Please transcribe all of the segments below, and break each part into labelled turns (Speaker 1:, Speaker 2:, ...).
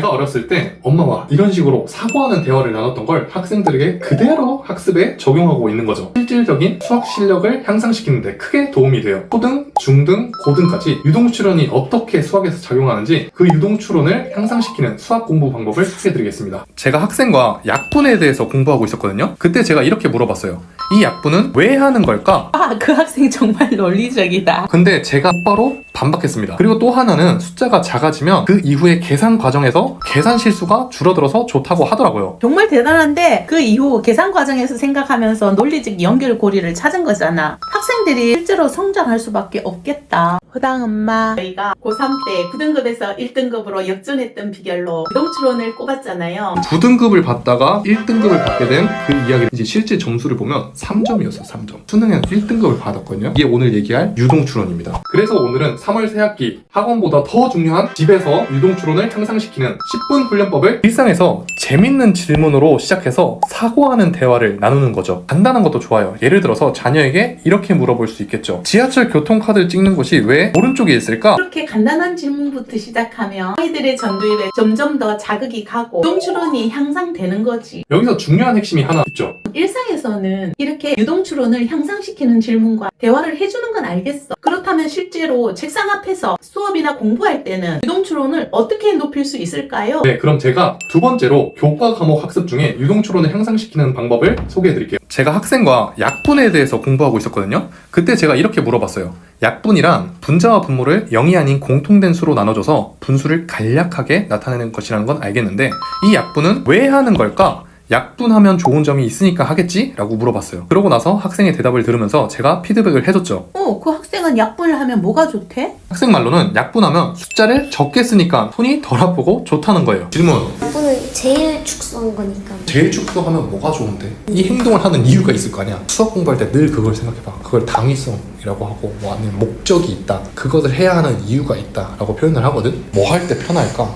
Speaker 1: 제가 어렸을 때 엄마와 이런 식으로 사고하는 대화를 나눴던 걸 학생들에게 그대로 학습에 적용하고 있는 거죠. 실질적인 수학 실력을 향상시키는 데 크게 도움이 돼요. 초등, 중등, 고등까지 유동추론이 어떻게 수학에서 작용하는지 그 유동추론을 향상시키는 수학 공부 방법을 소개해드리겠습니다. 제가 학생과 약분에 대해서 공부하고 있었거든요. 그때 제가 이렇게 물어봤어요. 이 약분은 왜 하는 걸까?
Speaker 2: 그 학생 정말 논리적이다.
Speaker 1: 근데 제가 바로 반박했습니다. 그리고 또 하나는 숫자가 작아지면 그 이후의 계산 과정에서 계산 실수가 줄어들어서 좋다고 하더라고요.
Speaker 2: 정말 대단한데 그 이후 계산 과정에서 생각하면서 논리적 연결고리를 찾은 거잖아. 학생들이 실제로 성장할 수밖에 없겠다. 허당 엄마, 저희가 고3 때 9등급에서 1등급으로 역전했던 비결로 유동추론을 꼽았잖아요.
Speaker 1: 9등급을 받다가 1등급을 받게 된 그 이야기, 이제 실제 점수를 보면 3점이었어요. 3점. 수능에는 1등급을 받았거든요. 이게 오늘 얘기할 유동추론입니다. 그래서 오늘은 3월 새학기 학원보다 더 중요한 집에서 유동추론을 향상시키는 10분 훈련법을 일상에서 재밌는 질문으로 시작해서 사고하는 대화를 나누는 거죠. 간단한 것도 좋아요. 예를 들어서 자녀에게 이렇게 물어볼 수 있겠죠. 지하철 교통카드를 찍는 곳이 왜 오른쪽에 있을까?
Speaker 2: 그렇게 간단한 질문부터 시작하면 아이들의 전두엽에 점점 더 자극이 가고 유동추론이 향상되는 거지.
Speaker 1: 여기서 중요한 핵심이 하나 있죠.
Speaker 2: 일상에서는 이렇게 유동추론을 향상시키는 질문과 대화를 해주는 건 알겠어. 그렇다면 실제로 책상 앞에서 수업이나 공부할 때는 유동추론을 어떻게 높일 수 있을까요?
Speaker 1: 네, 그럼 제가 두 번째로 교과 과목 학습 중에 유동추론을 향상시키는 방법을 소개해드릴게요. 제가 학생과 약분에 대해서 공부하고 있었거든요. 그때 제가 이렇게 물어봤어요. 약분이란 분자와 분모를 0이 아닌 공통된 수로 나눠줘서 분수를 간략하게 나타내는 것이라는 건 알겠는데 이 약분은 왜 하는 걸까? 약분하면 좋은 점이 있으니까 하겠지? 라고 물어봤어요. 그러고 나서 학생의 대답을 들으면서 제가 피드백을 해줬죠.
Speaker 2: 그 학생은 약분을 하면 뭐가 좋대?
Speaker 1: 학생 말로는 약분하면 숫자를 적게 쓰니까 손이 덜 아프고 좋다는 거예요. 질문.
Speaker 3: 약분은 제일 축소한 거니까.
Speaker 1: 제일 축소하면 뭐가 좋은데? 이 행동을 하는 이유가 있을 거 아니야. 수학 공부할 때 늘 그걸 생각해봐. 그걸 당위성이라고 하고 뭐 아니면 목적이 있다. 그것을 해야 하는 이유가 있다 라고 표현을 하거든. 뭐 할 때 편할까?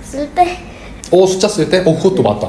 Speaker 3: 쓸 때?
Speaker 1: 숫자 쓸 때? 그것도 맞다.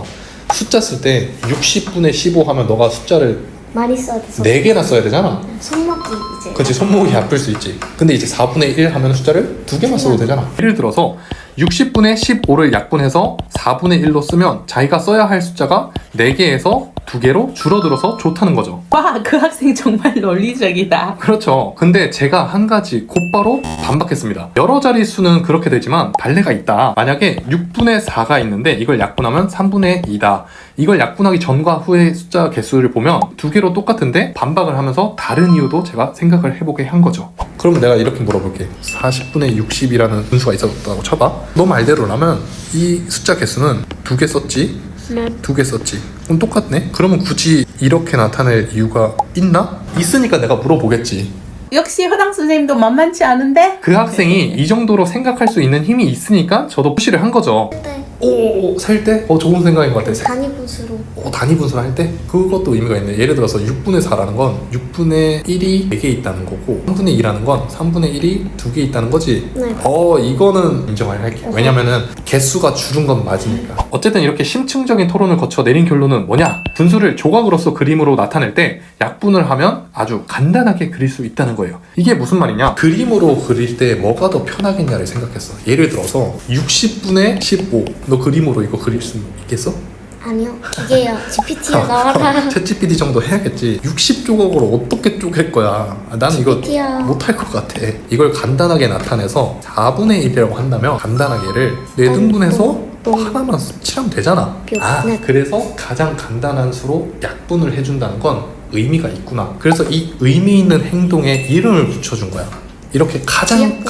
Speaker 1: 숫자 쓸 때 60분의 15 하면 너가 숫자를
Speaker 3: 많이 써야 돼서
Speaker 1: 4개나 써야 되잖아.
Speaker 3: 손목이 이제
Speaker 1: 그치, 손목이 아플 수 있지. 근데 이제 4분의 1 하면 숫자를 2개만 써도 되잖아. 예를 들어서 60분의 15를 약분해서 4분의 1로 쓰면 자기가 써야 할 숫자가 4개에서 2개로 줄어들어서 좋다는 거죠.
Speaker 2: 그 학생 정말 논리적이다.
Speaker 1: 그렇죠. 근데 제가 한 가지 곧바로 반박했습니다. 여러 자리 수는 그렇게 되지만 발레가 있다. 만약에 6분의 4가 있는데 이걸 약분하면 3분의 2다. 이걸 약분하기 전과 후의 숫자 개수를 보면 2개로 똑같은데 반박을 하면서 다른 이유도 제가 생각을 해보게 한 거죠. 그러면 내가 이렇게 물어볼게. 40분의 60이라는 분수가 있었다고 쳐봐. 너 말대로라면 이 숫자 개수는 2개 썼지?
Speaker 3: 네.
Speaker 1: 2개 썼지. 그럼 똑같네? 그러면 굳이 이렇게 나타낼 이유가 있나? 있으니까 내가 물어보겠지.
Speaker 2: 역시 허당 선생님도 만만치 않은데?
Speaker 1: 그 학생이 이 정도로 생각할 수 있는 힘이 있으니까 저도 푸시를 한 거죠.
Speaker 3: 때
Speaker 1: 살 때? 좋은 생각인 것 같아.
Speaker 3: 단위 분수로
Speaker 1: 단위 분수를 할 때? 그것도 의미가 있네. 예를 들어서 6분의 4라는 건 6분의 1이 4개 있다는 거고 3분의 2라는 건 3분의 1이 2개 있다는 거지.
Speaker 3: 네.
Speaker 1: 이거는 인정을 할게요. 왜냐면은 개수가 줄은 건 맞으니까. 어쨌든 이렇게 심층적인 토론을 거쳐 내린 결론은 뭐냐? 분수를 조각으로서 그림으로 나타낼 때 약분을 하면 아주 간단하게 그릴 수 있다는 거예요. 이게 무슨 말이냐? 그림으로 그릴 때 뭐가 더 편하겠냐를 생각했어. 예를 들어서 60분의 15. 너 그림으로 이거 그릴 수 있겠어?
Speaker 3: 아니요 기계요. GPT야 나와라.
Speaker 1: 챗GPT 정도 해야겠지. 60조각으로 어떻게 쪼갤 거야? 나는 이거
Speaker 3: GPT야.
Speaker 1: 못할 것 같아. 이걸 간단하게 나타내서 4분의 1이라고 한다면 간단하게 얘를 4등분해서 하나만 칠하면 되잖아.
Speaker 3: 네.
Speaker 1: 그래서 가장 간단한 수로 약분을 해준다는 건 의미가 있구나. 그래서 이 의미 있는 행동에 이름을 붙여준 거야. 이렇게 가장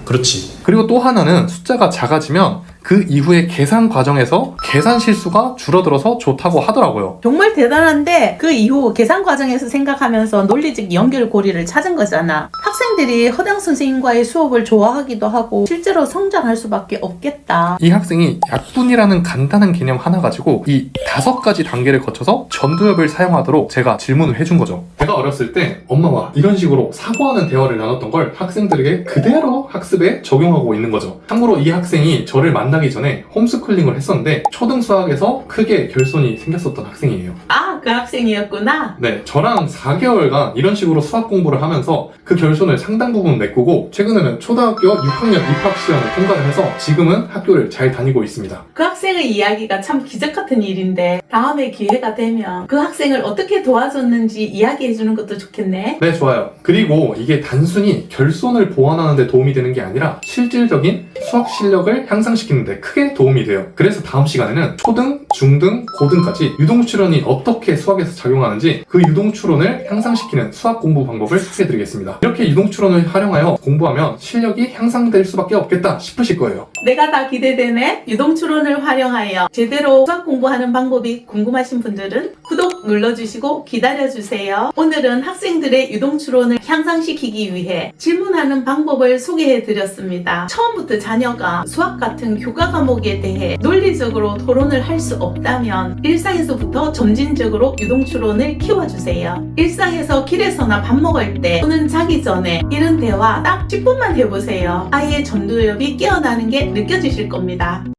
Speaker 1: 그렇지. 그리고 또 하나는 숫자가 작아지면 그 이후의 계산 과정에서 계산 실수가 줄어들어서 좋다고 하더라고요.
Speaker 2: 정말 대단한데 그 이후 계산 과정에서 생각하면서 논리적 연결고리를 찾은 거잖아. 학생들이 허당 선생님과의 수업을 좋아하기도 하고 실제로 성장할 수밖에 없겠다.
Speaker 1: 이 학생이 약분이라는 간단한 개념 하나 가지고 이 5가지 단계를 거쳐서 전두엽을 사용하도록 제가 질문을 해준 거죠. 제가 어렸을 때 엄마와 이런 식으로 사고하는 대화를 나눴던 걸 학생들에게 그대로 학습에 적용하고 있는 거죠. 참고로 이 학생이 저를 만나기 전에 홈스쿨링을 했었는데 초등 수학에서 크게 결손이 생겼었던 학생이에요.
Speaker 2: 그 그 학생이었구나.
Speaker 1: 네, 저랑 4개월간 이런 식으로 수학 공부를 하면서 그 결손을 상당 부분 메꾸고 최근에는 초등학교 6학년 입학 시험을 통과를 해서 지금은 학교를 잘 다니고 있습니다.
Speaker 2: 그 학생의 이야기가 참 기적 같은 일인데 다음에 기회가 되면 그 학생을 어떻게 도와줬는지 이야기해주는 것도 좋겠네.
Speaker 1: 네, 좋아요. 그리고 이게 단순히 결손을 보완하는 데 도움이 되는 게 아니라 실질적인 수학 실력을 향상시키는 데 크게 도움이 돼요. 그래서 다음 시간에는 초등, 중등, 고등까지 유동추론이 어떻게 수학에서 작용하는지 그 유동추론을 향상시키는 수학 공부 방법을 소개해드리겠습니다. 이렇게 유동추론을 활용하여 공부하면 실력이 향상될 수밖에 없겠다 싶으실 거예요.
Speaker 2: 내가 다 기대되네. 유동추론을 활용하여 제대로 수학 공부하는 방법이 궁금하신 분들은 구독 눌러주시고 기다려주세요. 오늘은 학생들의 유동추론을 향상시키기 위해 질문하는 방법을 소개해드렸습니다. 처음부터 자녀가 수학 같은 교과 과목에 대해 논리적으로 토론을 할 수 없다면 일상에서부터 점진적으로 유동추론을 키워주세요. 일상에서 길에서나 밥 먹을 때 또는 자기 전에 이런 대화 딱 10분만 해보세요. 아이의 전두엽이 깨어나는 게 느껴지실 겁니다.